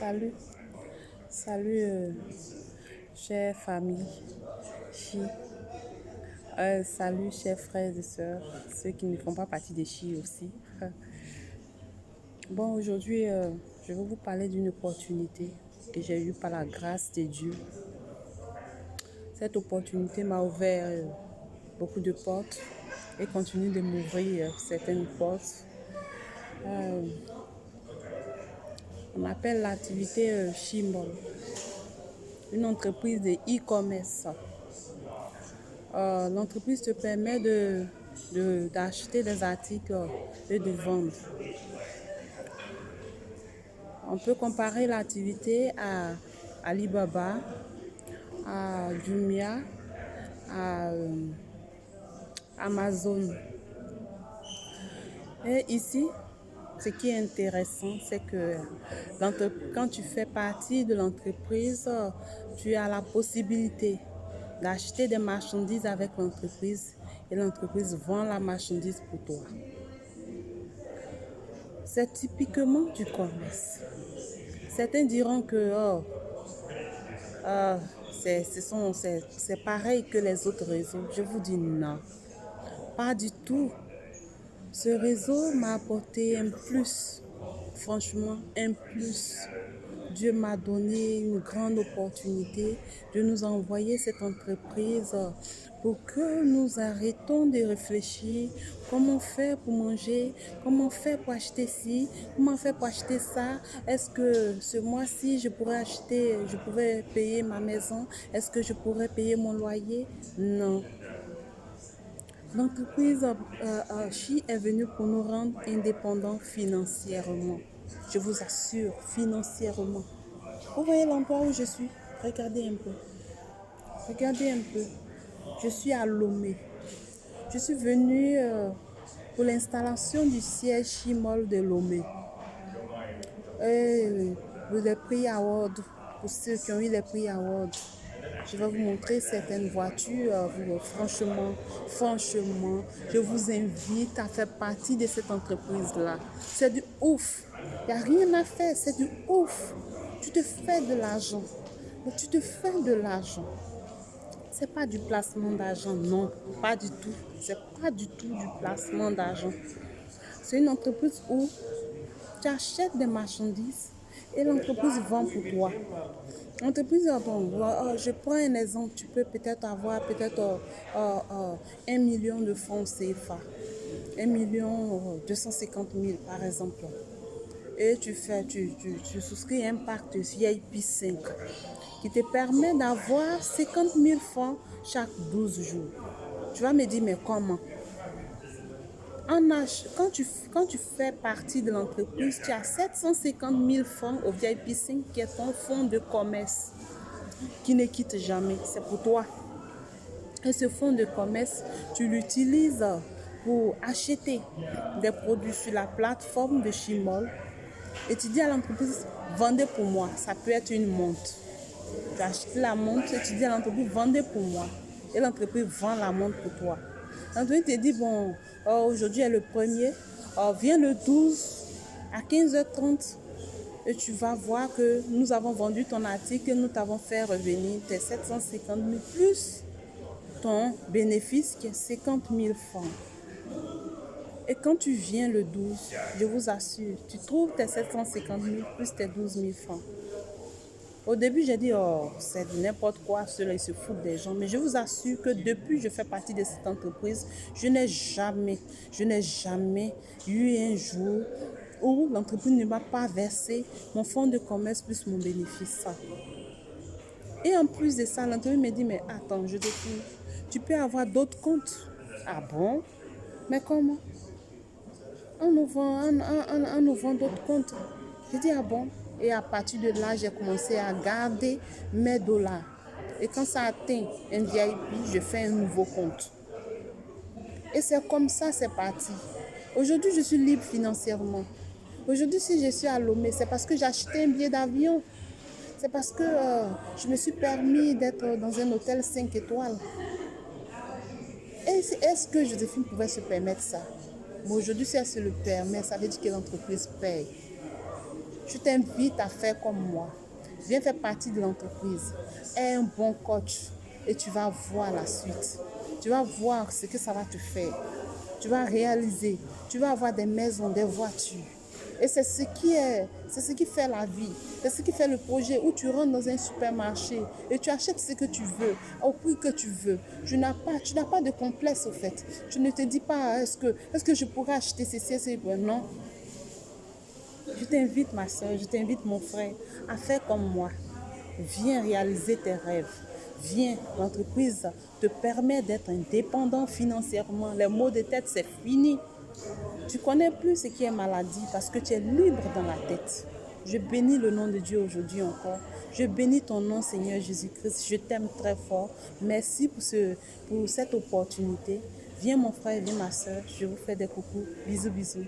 Salut, salut, chère famille, Chi. Salut, chers frères et sœurs, ceux qui ne font pas partie des Chi aussi. Bon, aujourd'hui, je vais vous parler d'une opportunité que j'ai eue par la grâce de Dieu. Cette opportunité m'a ouvert beaucoup de portes et continue de m'ouvrir certaines portes. On appelle l'activité Chimol, une entreprise de e-commerce. L'entreprise te permet d'acheter des articles et de vendre. On peut comparer l'activité à Alibaba, à Jumia, à Amazon. Et ici, ce qui est intéressant, c'est que quand tu fais partie de l'entreprise, tu as la possibilité d'acheter des marchandises avec l'entreprise et l'entreprise vend la marchandise pour toi. C'est typiquement du commerce. Certains diront que c'est pareil que les autres réseaux. Je vous dis non, pas du tout. Ce réseau m'a apporté un plus, franchement un plus. Dieu m'a donné une grande opportunité de nous envoyer cette entreprise pour que nous arrêtons de réfléchir comment faire pour manger, comment faire pour acheter ci, comment faire pour acheter ça. Est-ce que ce mois-ci, je pourrais payer ma maison? Est-ce que je pourrais payer mon loyer? Non. L'entreprise Chi est venue pour nous rendre indépendants financièrement. Je vous assure, financièrement. Vous voyez l'endroit où je suis? Regardez un peu. Regardez un peu. Je suis à Lomé. Je suis venue pour l'installation du siège Chimol de Lomé. Et les prix Award, pour ceux qui ont eu les prix Award. Je vais vous montrer certaines voitures. Franchement, je vous invite à faire partie de cette entreprise-là. C'est du ouf. Il n'y a rien à faire, c'est du ouf. Tu te fais de l'argent. Mais tu te fais de l'argent. C'est pas du placement d'argent, non, pas du tout. C'est pas du tout du placement d'argent. C'est une entreprise où tu achètes des marchandises et l'entreprise vend pour toi. L'entreprise, je prends un exemple, tu peux peut-être avoir 1 million de francs CFA, 1 250 000 par exemple. Et tu souscris un pack de VIP 5 qui te permet d'avoir 50 000 francs chaque 12 jours. Tu vas me dire, mais comment? Quand tu fais partie de l'entreprise, tu as 750 000 francs au VIP 5 qui est ton fonds de commerce qui ne quitte jamais. C'est pour toi. Et ce fonds de commerce, tu l'utilises pour acheter des produits sur la plateforme de Chimol. Et tu dis à l'entreprise, vendez pour moi. Ça peut être une montre. Tu achètes la montre et tu dis à l'entreprise, vendez pour moi. Et l'entreprise vend la montre pour toi. L'entreprise te dit, bon, aujourd'hui est le 1er, viens le 12 à 15h30 et tu vas voir que nous avons vendu ton article et nous t'avons fait revenir tes 750 000 plus ton bénéfice qui est 50 000 francs. Et quand tu viens le 12, je vous assure, tu trouves tes 750 000 plus tes 12 000 francs. Au début, j'ai dit, c'est n'importe quoi, cela, ils se foutent des gens. Mais je vous assure que depuis que je fais partie de cette entreprise, je n'ai jamais eu un jour où l'entreprise ne m'a pas versé mon fonds de commerce plus mon bénéfice. Et en plus de ça, l'entreprise me dit, mais attends, je te dis, tu peux avoir d'autres comptes. Ah bon? Mais comment? On nous vend d'autres comptes. Je dis, ah bon? Et à partir de là, j'ai commencé à garder mes dollars. Et quand ça atteint un VIP, je fais un nouveau compte. Et c'est comme ça, c'est parti. Aujourd'hui, je suis libre financièrement. Aujourd'hui, si je suis à Lomé, c'est parce que j'ai acheté un billet d'avion. C'est parce que je me suis permis d'être dans un hôtel 5 étoiles. Est-ce que Joséphine pouvait se permettre ça? Bon, aujourd'hui, si elle se le permet, ça veut dire que l'entreprise paye. Je t'invite à faire comme moi. Viens faire partie de l'entreprise. Aie un bon coach et tu vas voir la suite. Tu vas voir ce que ça va te faire. Tu vas réaliser. Tu vas avoir des maisons, des voitures. Et c'est ce qui fait la vie. C'est ce qui fait le projet où tu rentres dans un supermarché et tu achètes ce que tu veux, au prix que tu veux. Tu n'as pas de complexe au fait. Tu ne te dis pas, est-ce que je pourrais acheter ceci? Non. Je t'invite, ma soeur, je t'invite, mon frère, à faire comme moi. Viens réaliser tes rêves. Viens, l'entreprise te permet d'être indépendant financièrement. Les maux de tête, c'est fini. Tu connais plus ce qui est maladie parce que tu es libre dans la tête. Je bénis le nom de Dieu aujourd'hui encore. Je bénis ton nom, Seigneur Jésus-Christ. Je t'aime très fort. Merci pour cette opportunité. Viens mon frère, viens ma soeur. Je vous fais des coucous. Bisous, bisous.